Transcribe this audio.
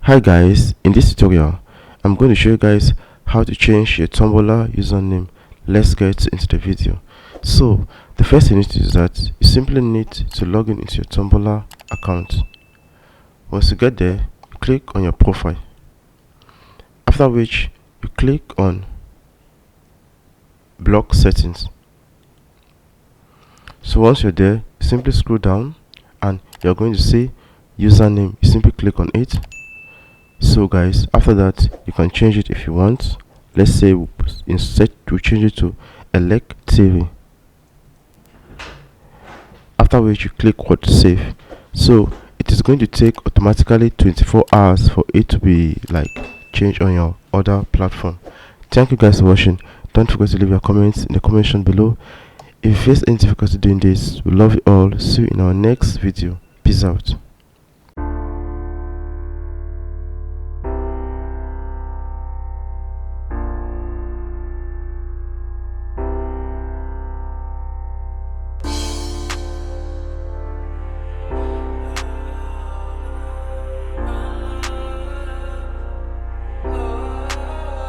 Hi guys, in this tutorial I'm going to show you guys how to change your Tumblr username. Let's get into the video. So the first thing you need to do is that you simply need to log in into your Tumblr account. Once you get there, you click on your profile, after which you click on block settings. So once you're there, you simply scroll down and you're going to see username. You simply click on it. So guys, after that you can change it if you want. Let's say instead we change it to Elec TV, after which you click what to save. So it is going to take automatically 24 hours for it to be changed on your other platform. Thank you guys for watching. Don't forget to leave your comments in the comment section below. If you face any difficulty doing this, we love you all. See you in our next video. Peace out.